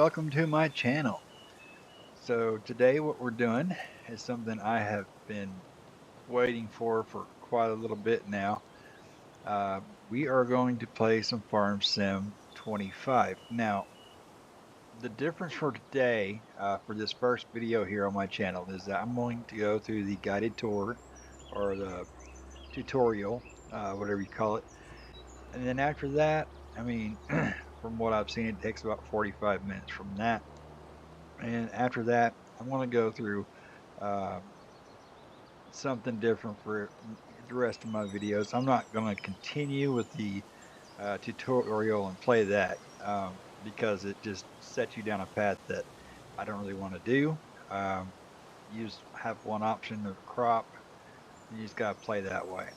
welcome to my channel. So today what we're doing is something I have been waiting for quite a little bit now. Uh, we are going to play some Farm Sim 25. Now, the difference for today, for this first video here on my channel, is that I'm going to go through the guided tour or the tutorial, whatever you call it. And then after that, I mean, from what I've seen, it takes about 45 minutes from that. And after that, I'm going to go through uh, something different for the rest of my videos. I'm not going to continue with the tutorial and play that because it just sets you down a path that I don't really want to do. You just have one option of crop, and you just got to play that way.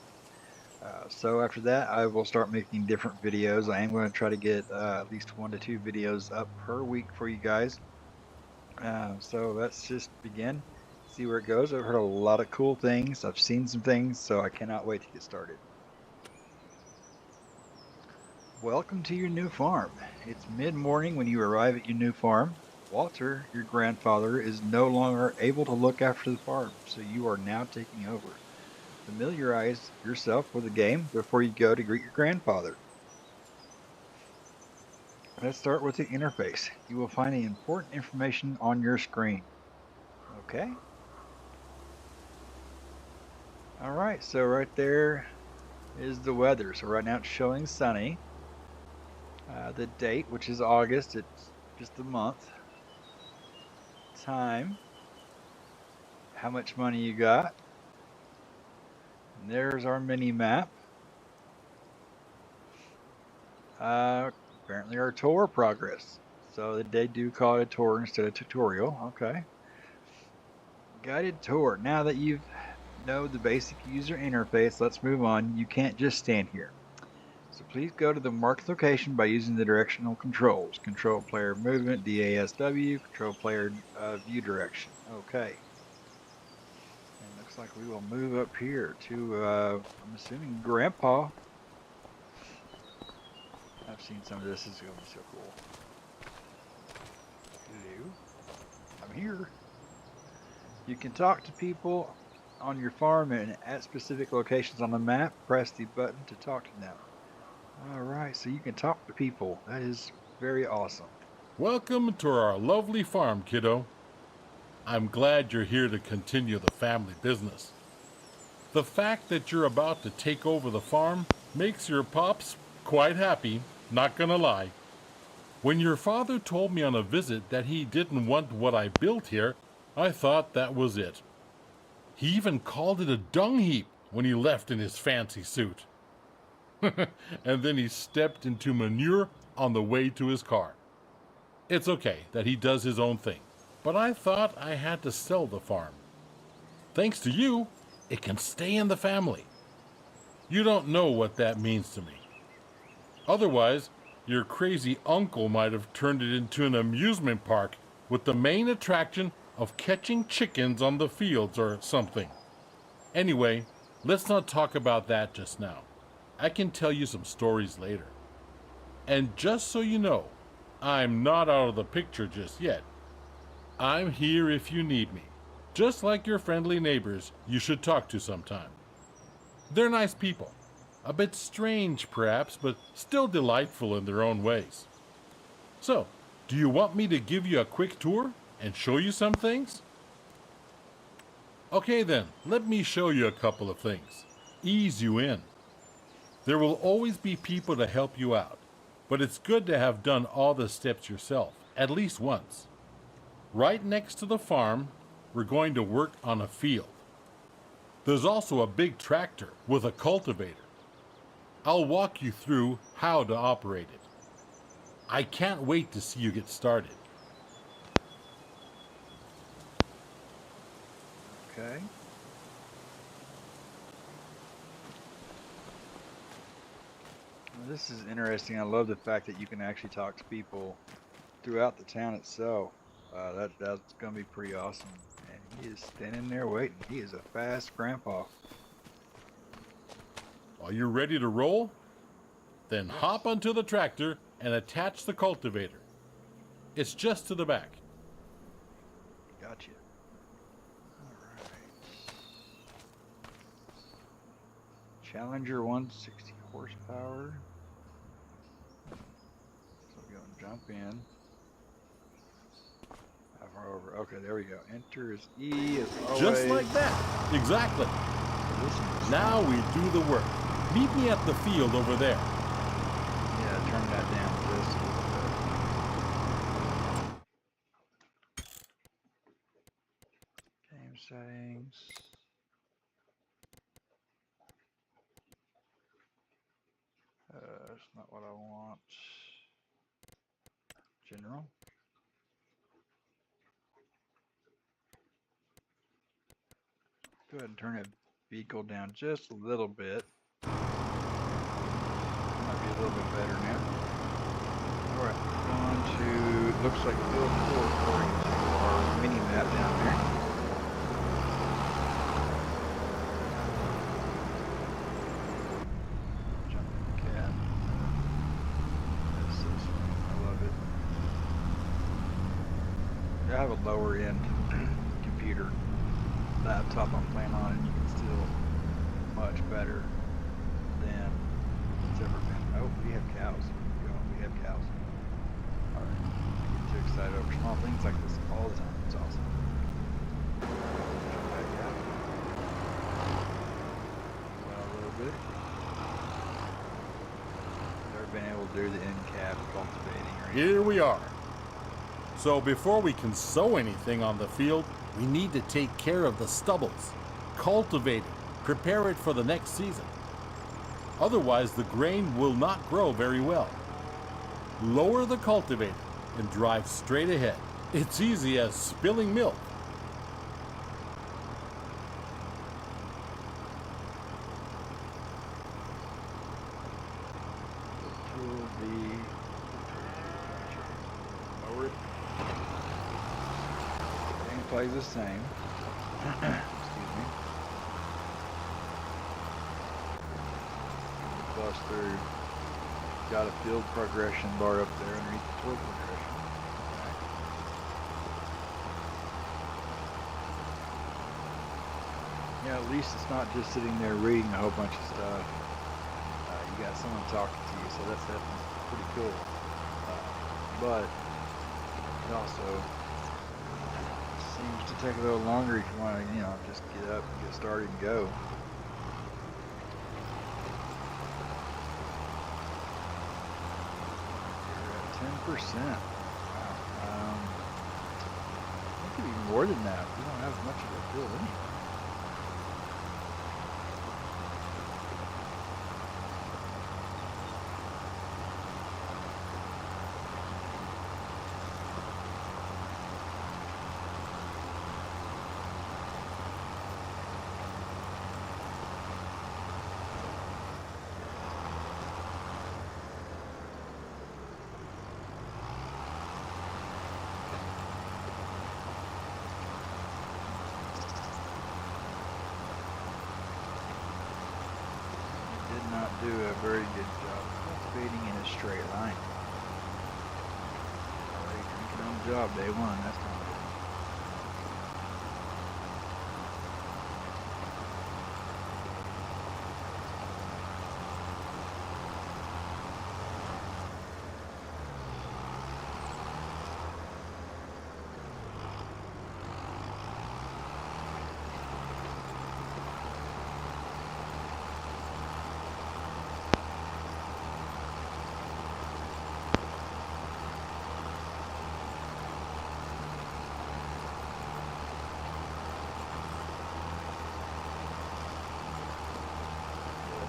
So after that, I will start making different videos. I am going to try to get at least 1 to 2 videos up per week for you guys. So let's just begin, see where it goes. I've heard a lot of cool things. I've seen some things, so I cannot wait to get started. Welcome to your new farm. It's mid-morning when you arrive at your new farm. Walter, your grandfather, is no longer able to look after the farm, so you are now taking over. Familiarize yourself with the game before you go to greet your grandfather. Let's start with the interface. You will find the important information on your screen. Okay. All right, so right there is the weather. So right now it's showing sunny. The date, which is August, it's just the month. Time, how much money you got. And there's our mini map. Apparently our tour progress. So they do call it a tour instead of tutorial. Okay. Guided tour. Now that you've know the basic user interface, let's move on. You can't just stand here. So please go to the marked location by using the directional controls. Control player movement, DASW, control player view direction. Okay. And looks like we will move up here to, I'm assuming, Grandpa. I've seen some of this. This is going to be so cool. Hello. I'm here. You can talk to people on your farm and at specific locations on the map. Press the button to talk to them. All right, so you can talk to people. That is very awesome. Welcome to our lovely farm, kiddo. I'm glad you're here to continue the family business. The fact that you're about to take over the farm makes your pops quite happy, not gonna lie. When your father told me on a visit that he didn't want what I built here, I thought that was it. He even called it a dung heap when he left in his fancy suit. And then he stepped into manure on the way to his car. It's okay that he does his own thing, but I thought I had to sell the farm. Thanks to you, it can stay in the family. You don't know what that means to me. Otherwise, your crazy uncle might have turned it into an amusement park with the main attraction of catching chickens on the fields or something. Anyway, let's not talk about that just now. I can tell you some stories later. And just so you know, I'm not out of the picture just yet. I'm here if you need me, just like your friendly neighbors you should talk to sometime. They're nice people, a bit strange perhaps, but still delightful in their own ways. So, do you want me to give you a quick tour and show you some things? Okay then, let me show you a couple of things. Ease you in. There will always be people to help you out, but it's good to have done all the steps yourself, at least once. Right next to the farm, we're going to work on a field. There's also a big tractor with a cultivator. I'll walk you through how to operate it. I can't wait to see you get started. Okay. Well, this is interesting. I love the fact that you can actually talk to people throughout the town itself. That's gonna be pretty awesome. And he is standing there waiting. He is a fast grandpa. Are you ready to roll? Then Yes. hop onto the tractor and attach the cultivator. It's just to the back. Gotcha. All right. Challenger 160 horsepower. So we're going to jump in. How far over? Okay, there we go. Enter is E as always. Just like that. Exactly. Now we do the work. Meet me at the field over there. Yeah, turn that down just a little bit. Game settings. That's not what I want. General. Go ahead and turn that vehicle down just a little bit. Might be a little bit better now. Alright, going to, looks like field 4 according to our mini map down there. Jump in the cab. That's so sweet. I love it. I have a lower end computer laptop I'm playing on, and you can still much better than it's ever been. Oh, we have cows. We have cows. Alright. I get too excited over small things like this all the time. It's awesome. Jump back out. Well, a little bit. Never been able to do the end cap cultivating or anything. Here we are. So before we can sow anything on the field, we need to take care of the stubbles, cultivate it, prepare it for the next season. Otherwise, the grain will not grow very well. Lower the cultivator and drive straight ahead. It's easy as spilling milk. Control V. Lower it. Game plays the same. Excuse me. Plus through. Got a field progression bar up there underneath the torque progression. Okay. Yeah, at least it's not just sitting there reading a whole bunch of stuff. You got someone talking to you, so that's pretty cool. But it also seems to take a little longer if you want to, just get up, get started, and go. You're at 10%. Wow. I think even more than that. We don't have much of a field anyway. Not do a very good job cultivating in a straight line. Already drinking on the job day one, that's not good.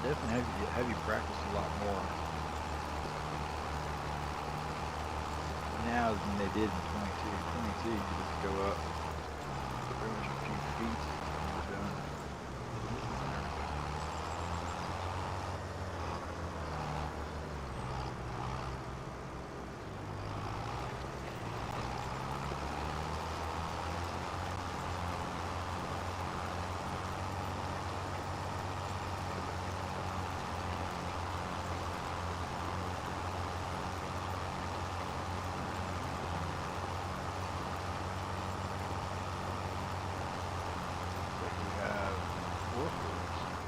Definitely have you practice a lot more now than they did in 22. 22, you just go up pretty much a few feet and you're done.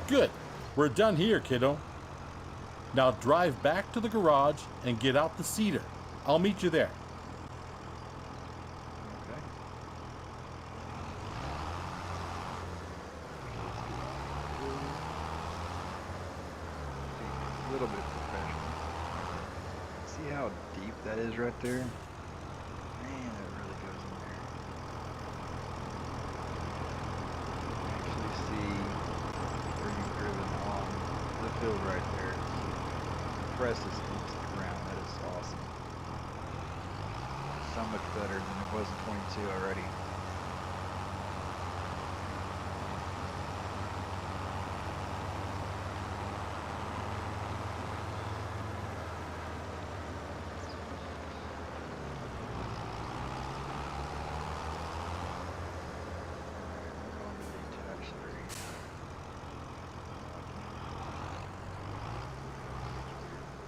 Good. We're done here, kiddo. Now drive back to the garage and get out the cedar. I'll meet you there. Okay. A little bit professional. See how deep that is right there? Man, that really goes in there. Actually see where you've driven on the field right there. Presses into the ground. That is awesome. So much better than it was in 22 already.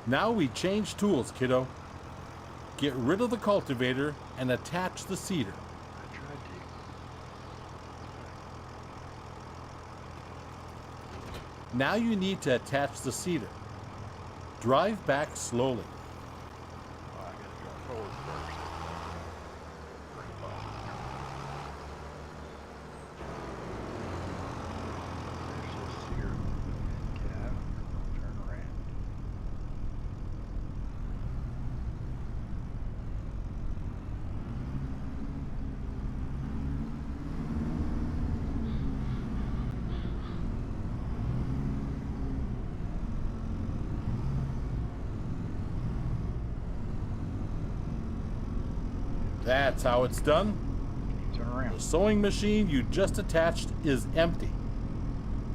Now we change tools, kiddo. Get rid of the cultivator and attach the seeder. I tried to. Now you need to attach the seeder. Drive back slowly. Oh, I gotta drive forward first. Bring it off. There's this here cab. Turn around. That's how it's done. Turn The around. sewing machine you just attached is empty.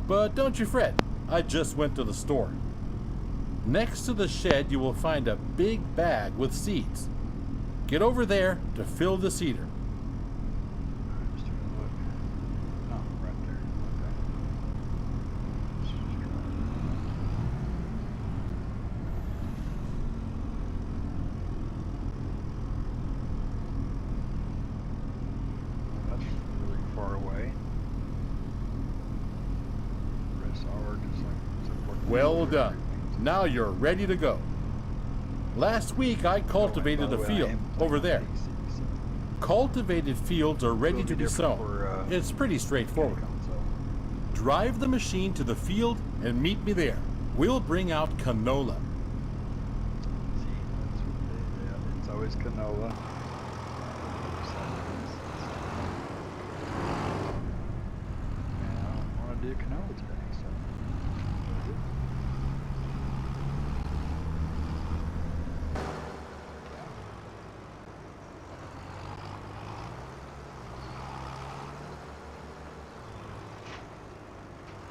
But don't you fret, I just went to the store. Next to the shed, you will find a big bag with seeds. Get over there to fill the seeder. Just take a look. Oh, right there. Okay. Let's just try it. That's really far away. Press R just like support the Well motor. done. Now you're ready to go. Last week I cultivated a field over there. Cultivated fields are ready to be sown. It's pretty straightforward. Drive the machine to the field and meet me there. We'll bring out canola. See, that's what they, yeah, it's always canola. And I want to do canola today, so what is it?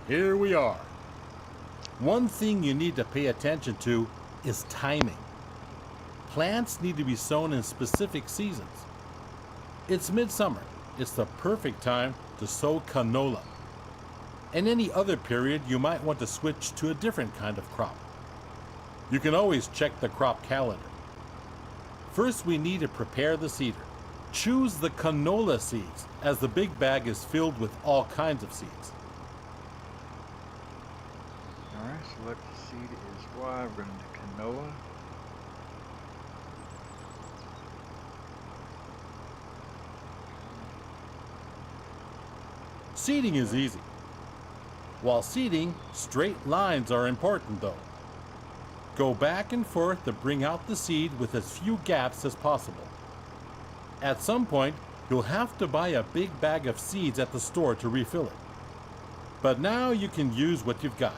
Here we are. One thing you need to pay attention to is timing. Plants need to be sown in specific seasons. It's midsummer. It's the perfect time to sow canola. In any other period, you might want to switch to a different kind of crop. You can always check the crop calendar. First, we need to prepare the seeder. Choose the canola seeds, as the big bag is filled with all kinds of seeds. Alright, select the seed is Y, we're going to canola. Seeding is easy. While seeding, straight lines are important though. Go back and forth to bring out the seed with as few gaps as possible. At some point, you'll have to buy a big bag of seeds at the store to refill it. But now you can use what you've got.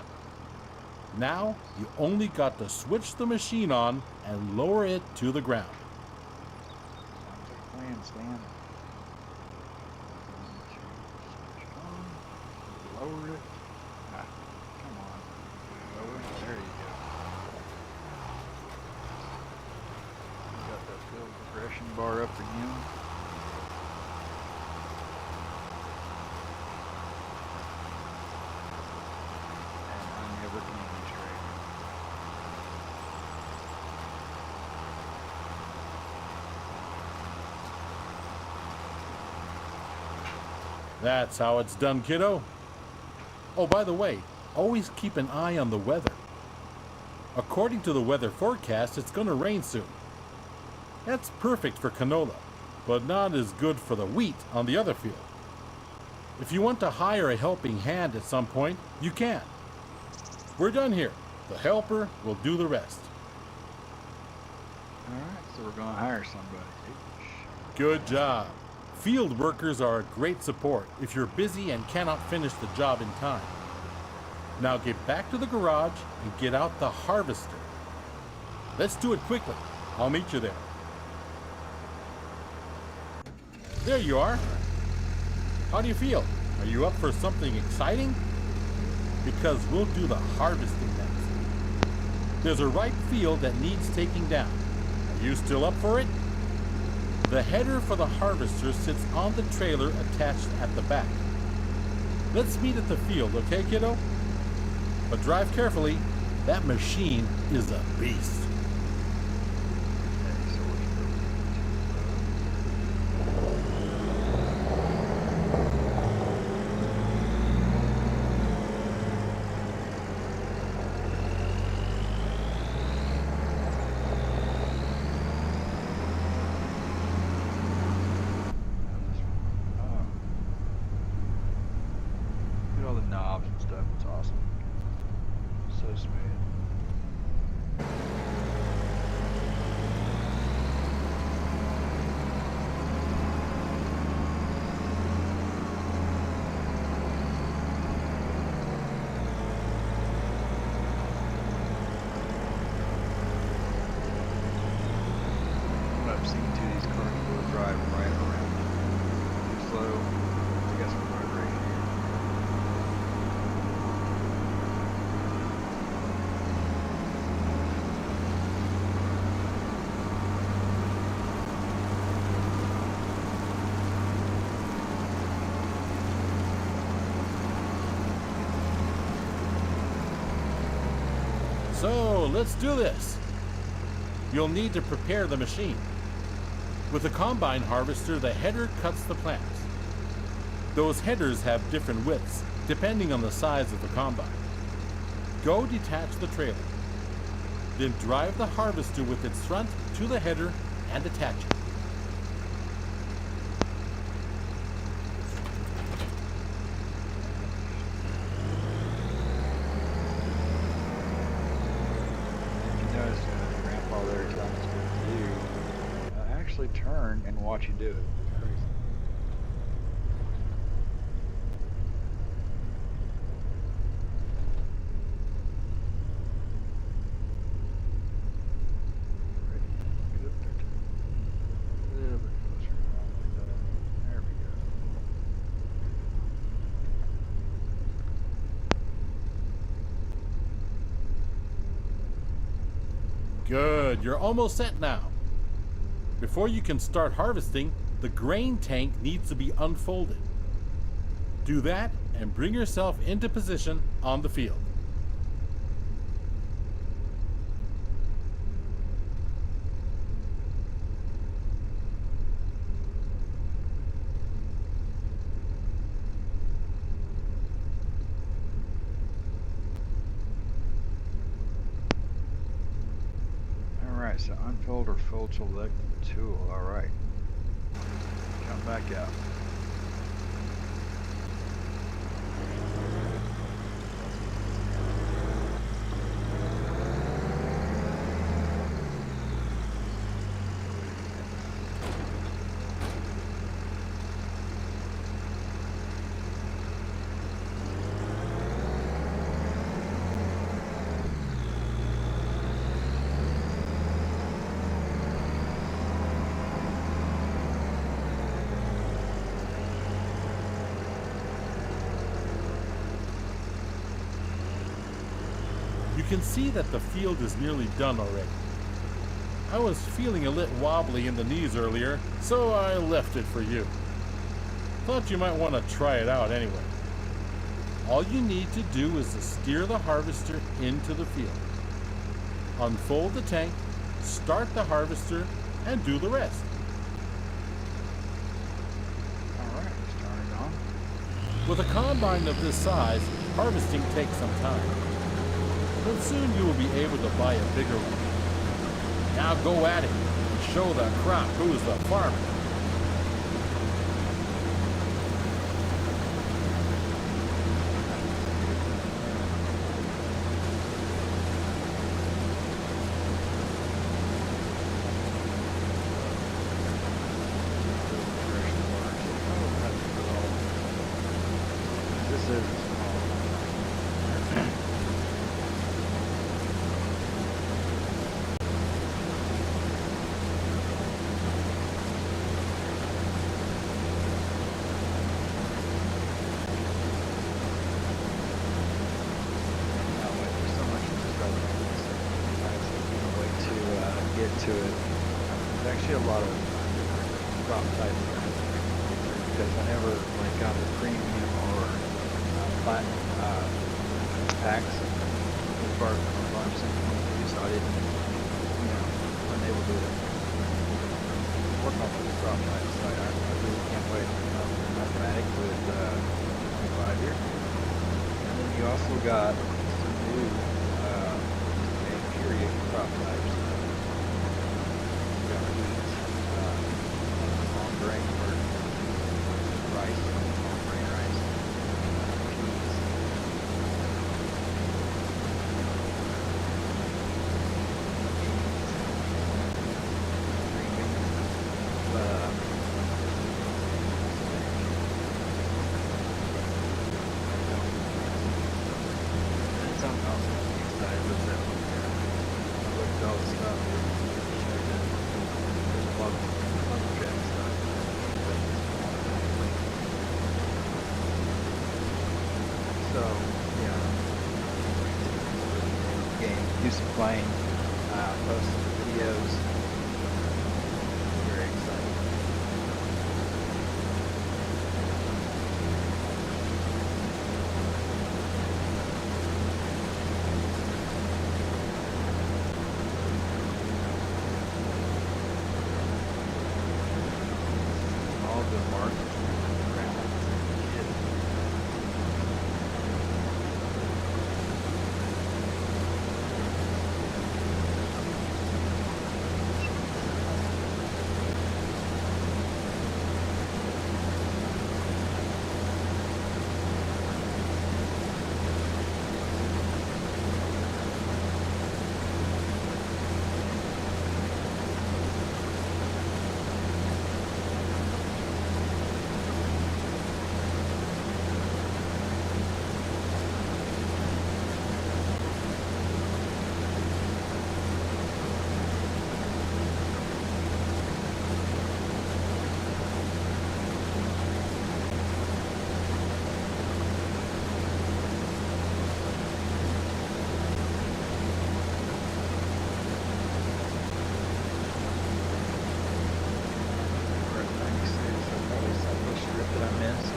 Now, you only got to switch the machine on and lower it to the ground. Sounds like a plan, Stan. Lower it. Ah, come on. Lower it. There you go. Got that field progression bar up again. And I'm never going to be straight. That's how it's done, kiddo. Oh, by the way, always keep an eye on the weather. According to the weather forecast, it's going to rain soon. That's perfect for canola, but not as good for the wheat on the other field. If you want to hire a helping hand at some point, you can. We're done here. The helper will do the rest. All right, so we're going to hire somebody. Good job. Field workers are a great support if you're busy and cannot finish the job in time. Now get back to the garage and get out the harvester. Let's do it quickly. I'll meet you there. There you are. How do you feel? Are you up for something exciting? Because we'll do the harvesting next. There's a ripe field that needs taking down. Are you still up for it? The header for the harvester sits on the trailer attached at the back. Let's meet at the field, okay, kiddo? But drive carefully. That machine is a beast. All the knobs and stuff. It's awesome. So smooth. What I've seen too, these cars will drive right around. Too slow. I guess we're going right here. So let's do this. You'll need to prepare the machine. With a combine harvester, the header cuts the plants. Those headers have different widths, depending on the size of the combine. Go detach the trailer. Then drive the harvester with its front to the header and attach it. Notice Grandpa there telling us what to do. Actually turn and watch you do it. It's crazy. Ready? Get up there. A little bit closer. There we go. Good, you're almost set now. Before you can start harvesting, the grain tank needs to be unfolded. Do that and bring yourself into position on the field. Alright, so unfold or fold select tool. Alright. Come back out. You can see that the field is nearly done already. I was feeling a little wobbly in the knees earlier, so I left it for you. Thought you might want to try it out anyway. All you need to do is to steer the harvester into the field. Unfold the tank, start the harvester, and do the rest. Alright, let's turn it on. With a combine of this size, harvesting takes some time. But soon you will be able to buy a bigger one. Now go at it and show the crop who's the farmer. This is a small one. I'll wait for someone to start making this. I can't wait to get to it. There's actually a lot of different crop types because I never like got the premium or platinum packs as far as my farm sync, so I didn't, wasn't able to work on those crop types. So I really can't wait to come up with mathematic with 25 here. And then you also got some new period crop types. You got wheat, long grain or rice, long grain rice, peas. Green beans, and something else I'm excited with that one here. I looked at all the stuff. There's a lot of lumberjack stuff. So yeah, game, do some playing, post some videos. Very excited. All the markets around kid. We're at 96, so probably some little strip that I missed.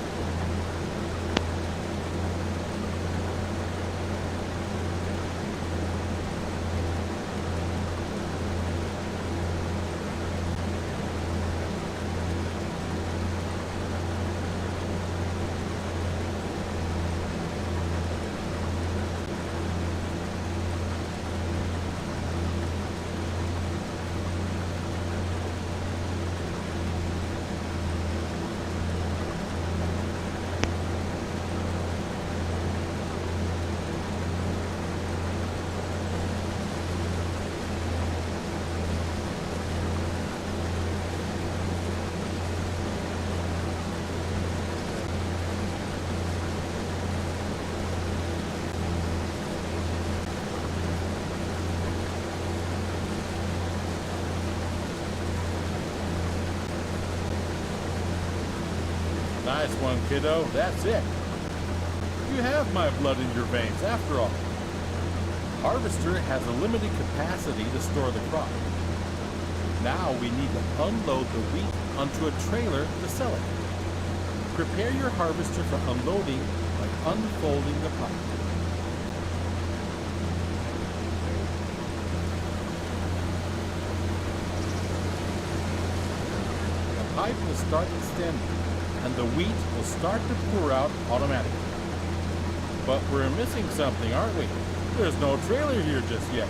Nice one, kiddo. That's it. You have my blood in your veins, after all. Harvester has a limited capacity to store the crop. Now we need to unload the wheat onto a trailer to sell it. Prepare your harvester for unloading by unfolding the pipe. The pipe will start extending, and and the wheat will start to pour out automatically. But we're missing something, aren't we? There's no trailer here just yet.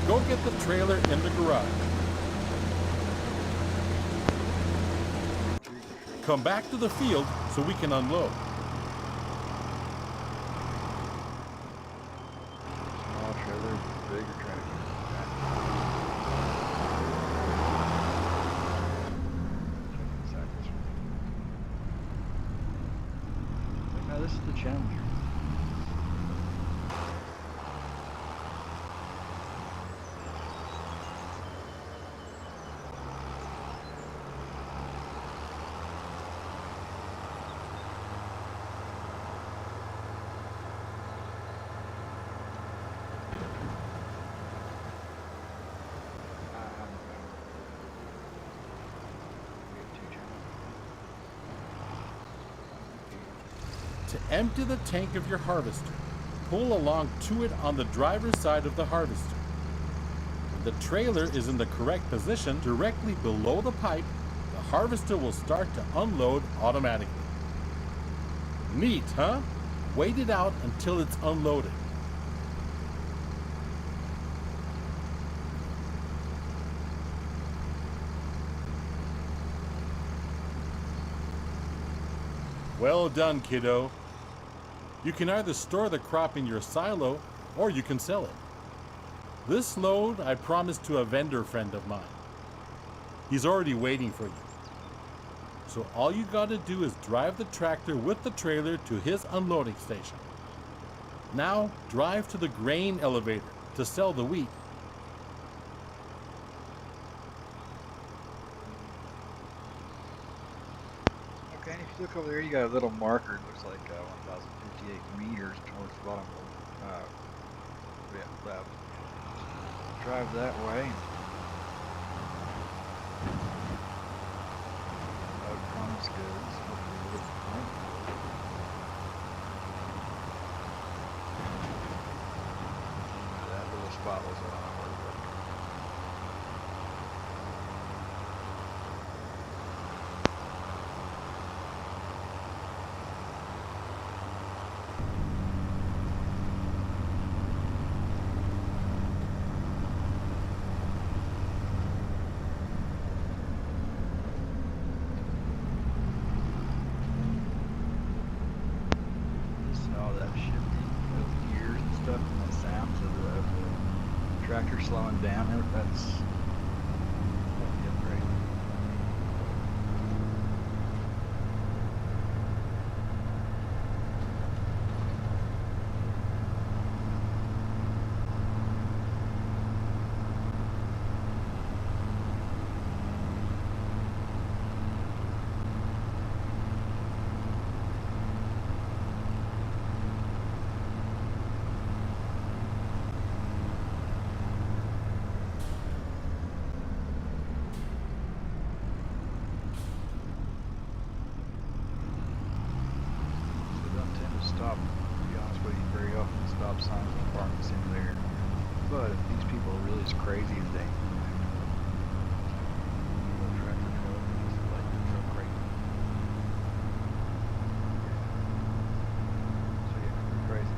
Go get the trailer in the garage. Come back to the field so we can unload. Small trailer, bigger tractor. Check this one. No, this is the Challenger. To empty the tank of your harvester, pull along to it on the driver's side of the harvester. When the trailer is in the correct position directly below the pipe, the harvester will start to unload automatically. Neat, huh? Wait it out until it's unloaded. Well done, kiddo. You can either store the crop in your silo or you can sell it. This load I promised to a vendor friend of mine. He's already waiting for you. So all you gotta do is drive the tractor with the trailer to his unloading station. Now drive to the grain elevator to sell the wheat. Okay, and if you look over there, you got a little marker. It looks like 1,058 meters towards the bottom of left. Drive that way. Promise goods. That little spot was on our work. Tractor slowing down. That's great. Stop, to be honest with you, very often stop signs and parking simulator. But if these people are really as crazy as they tractor truck, it's like truck crazy. So yeah, they're crazy.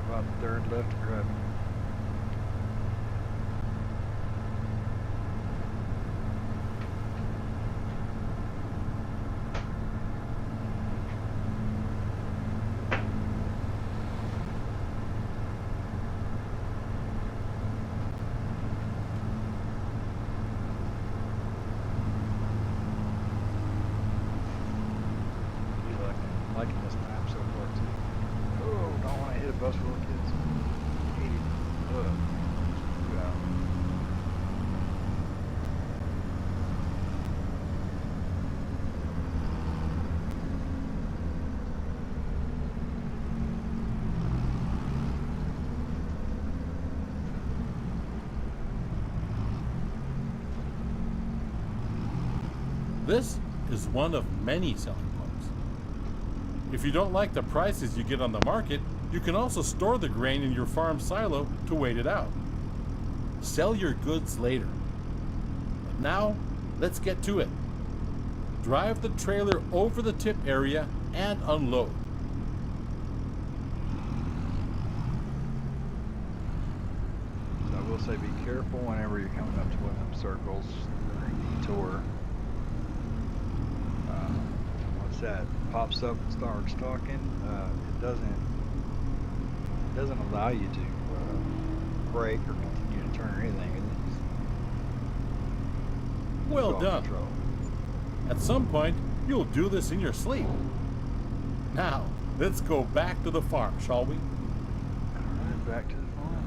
About third left driving. Liking this map so far too. Oh, don't want to hit a bus full of kids. Hate it. Ugh. Too out. This is one of many selling points. If you don't like the prices you get on the market, you can also store the grain in your farm silo to wait it out. Sell your goods later. But now, let's get to it. Drive the trailer over the tip area and unload. So I will say be careful whenever you're coming up to one of them circles during detour. Once that pops up and starts talking, it doesn't allow you to brake or continue to turn or anything. It's Well all done. control. At some point, you'll do this in your sleep. Now, let's go back to the farm, shall we? All right, back to the farm.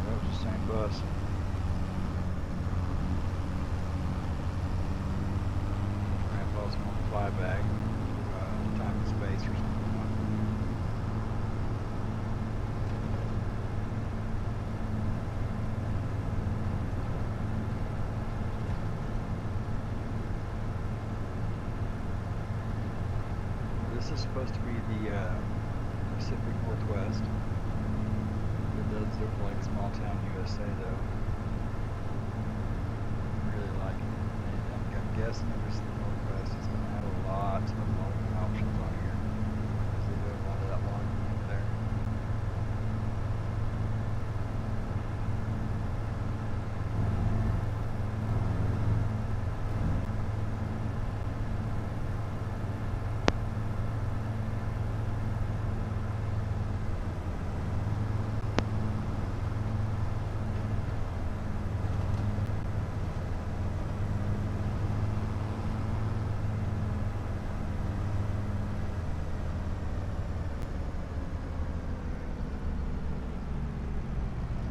That was the same bus. Grandpa's going to fly back. Time and space or something. This is supposed to be the Pacific Northwest. It does look like small town USA though. Really like it. And I'm guessing the Pacific Northwest is going to have a lot of logging options on here. Because they do a lot of that logging up there.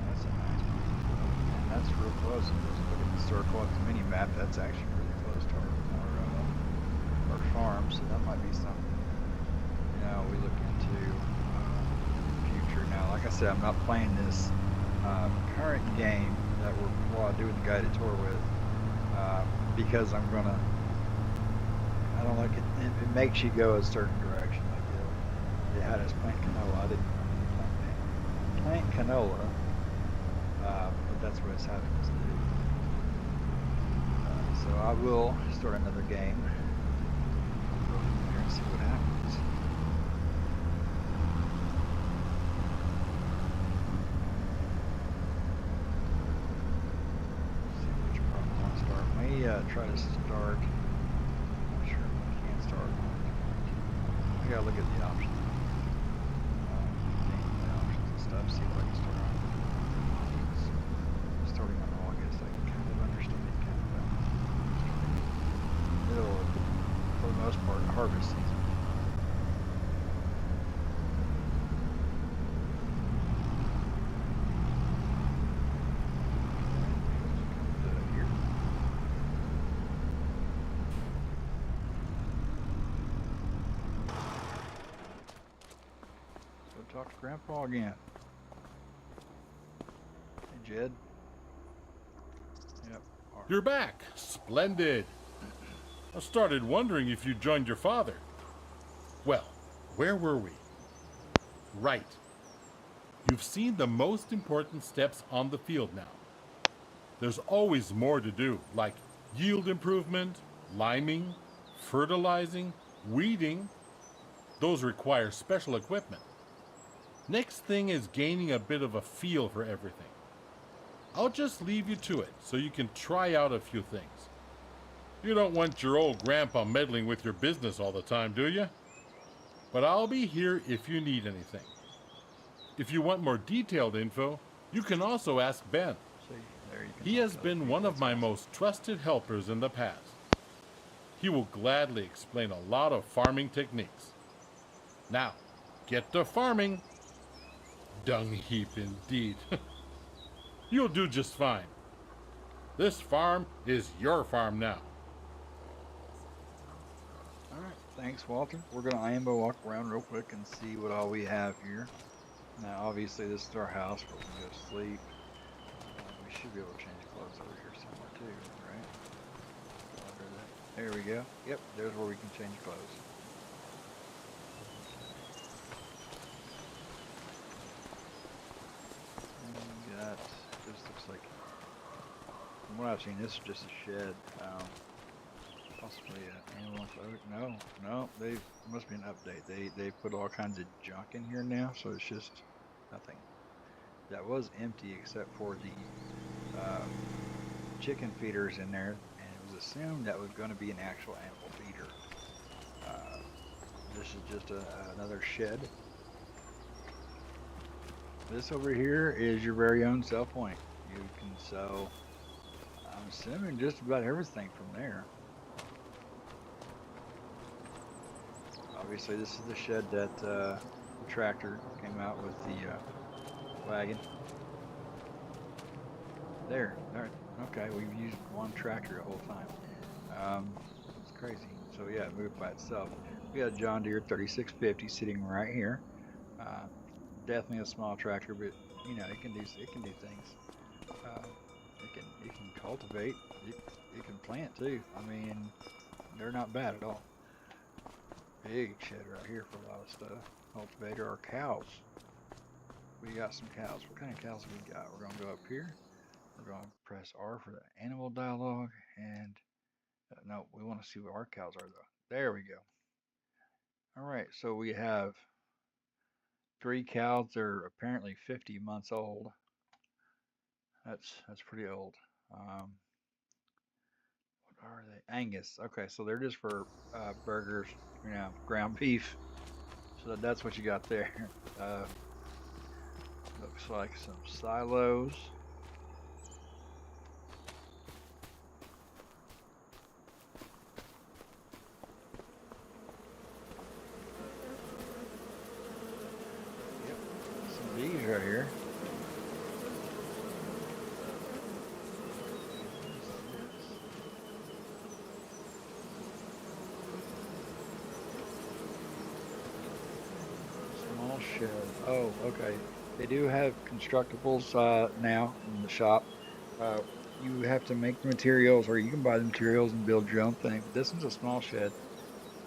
That's a nice one. And that's real close. If you just look at the circle at the mini map, that's actually really close to our farm. So that might be something, we look into in the future. Now, like I said, I'm not playing this current game that we're doing the guided tour with because I don't like it. It makes you go a certain direction. Like they had us plant canola. I didn't plant canola, but that's what it's having us do. So I will start another game. Go from there and see what happens. See which problem I want to start. May try to start. I'm not sure if I can start. I gotta look at the options. Gameplay options and stuff. See if I can start on. Starting on August, I can kind of understand it. Kind of middle of, for the most part, harvest season. Here. So talk to Grandpa again. Hey, Jed. Yep. all right. You're back. Splendid. I started wondering if you joined your father. Well, where were we? Right. You've seen the most important steps on the field now. There's always more to do, like yield improvement, liming, fertilizing, weeding. Those require special equipment. Next thing is gaining a bit of a feel for everything. I'll just leave you to it so you can try out a few things. You don't want your old grandpa meddling with your business all the time, do you? But I'll be here if you need anything. If you want more detailed info, you can also ask Ben. See, there you can He talk has to other been people. one of That's my awesome. most trusted helpers in the past. He will gladly explain a lot of farming techniques. Now, get to farming. Dung heap indeed. You'll do just fine. This farm is your farm now. All right. Thanks, Walter. We're gonna ambo walk around real quick and see what all we have here. Now, obviously, this is our house where we can go to sleep. We should be able to change clothes over here somewhere too, right? There we go. Yep, there's where we can change clothes. And got, this looks like, from what I've seen, this is just a shed. Possibly an animal food. No, they must be an update. They put all kinds of junk in here now, so it's just nothing. That was empty except for the chicken feeders in there, and it was assumed that was going to be an actual animal feeder. This is just another shed. This over here is your very own sell point. You can sell, I'm assuming, just about everything from there. Obviously, this is the shed that the tractor came out with the wagon. There. Okay, we've used one tractor the whole time. It's crazy. So yeah, it moved by itself. We got a John Deere 3650 sitting right here. Definitely a small tractor, but you know it can do things. It can cultivate. It can plant too. I mean, they're not bad at all. Big shed right here for a lot of stuff. Cultivator or cows. We got some cows. What kind of cows we got? We're gonna go up here. We're gonna press R for the animal dialogue, and no, we want to see what our cows are though. There we go. All right, so we have 3 cows. They're apparently 50 months old. That's pretty old. What are they? Angus. Okay, so they're just for burgers, you know, ground beef. So that's what you got there. Uh, Looks like some silos. Yep, some bees right here. Small shed. Oh, okay. They do have constructibles now in the shop. Uh, you have to make the materials, or you can buy the materials and build your own thing. But this is a small shed,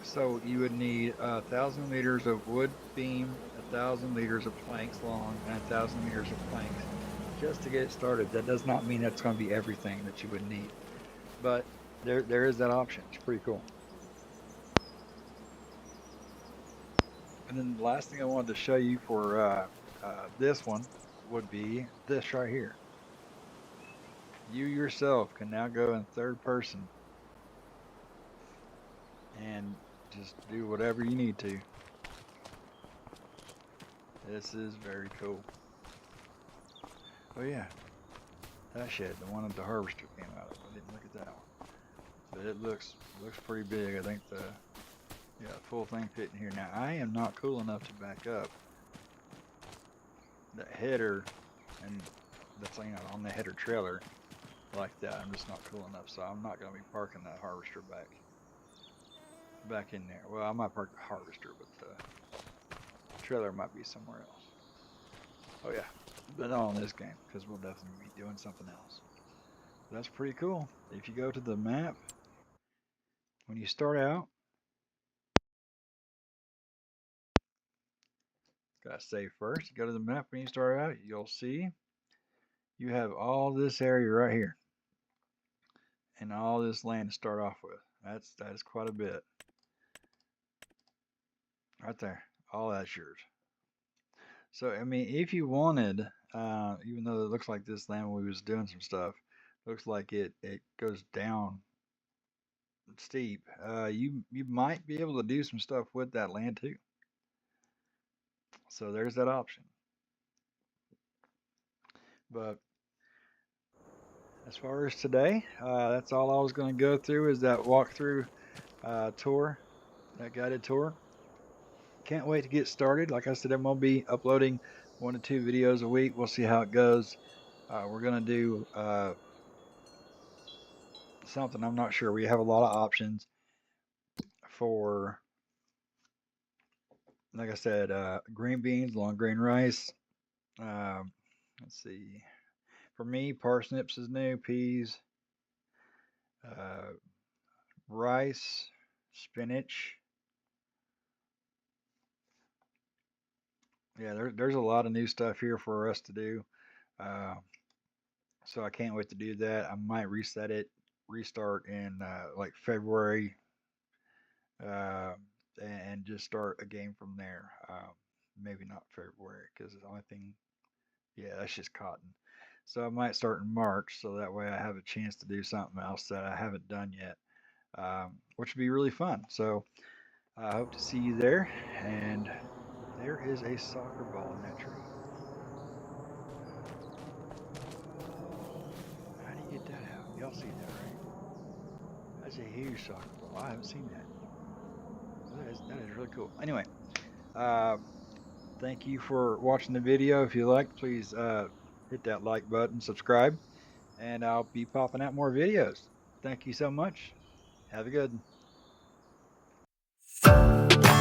so you would need 1,000 meters of wood beam, 1,000 meters of planks long, and 1,000 meters of planks just to get it started. That does not mean that's going to be everything that you would need, but there is that option. It's pretty cool. And then the last thing I wanted to show you for this one would be this right here. You yourself can now go in third person and just do whatever you need to. This is very cool. Oh yeah, that shed, the one that the harvester came out of. I didn't look at that one, but it looks pretty big. I think the full thing fit in here. Now I am not cool enough to back up. The header and that's on the header trailer like that. I'm just not cool enough, so I'm not gonna be parking that harvester back in there. Well, I might park the harvester, but the trailer might be somewhere else. Oh yeah, but not on this game because we'll definitely be doing something else. That's pretty cool. If you go to the map, when you start out, gotta save first. You go to the map when you start out, you'll see you have all this area right here and all this land to start off with. That is quite a bit. Right there. All that's yours. So I mean, if you wanted, even though it looks like this land when we was doing some stuff, looks like it goes down steep. You might be able to do some stuff with that land too. So there's that option. But as far as today, that's all I was going to go through is that walkthrough tour, that guided tour. Can't wait to get started. Like I said, I'm going to be uploading 1 to 2 videos a week. We'll see how it goes. We're going to do something. I'm not sure. We have a lot of options for like I said, green beans, long grain rice. Um, let's see. For me, parsnips is new, peas, uh, rice, spinach. Yeah, there's a lot of new stuff here for us to do. Uh, so I can't wait to do that. I might restart in like February, uh, and just start a game from there. Maybe not February because the only thing, yeah, that's just cotton. So I might start in March, so that way I have a chance to do something else that I haven't done yet, which would be really fun. So I hope to see you there. And there is a soccer ball in that tree. How do you get that out? Y'all see that, right? That's a huge soccer ball. I haven't seen that. That is really cool. Anyway, uh, thank you for watching the video. If you like, please hit that like button, subscribe, and I'll be popping out more videos. Thank you so much. Have a good one.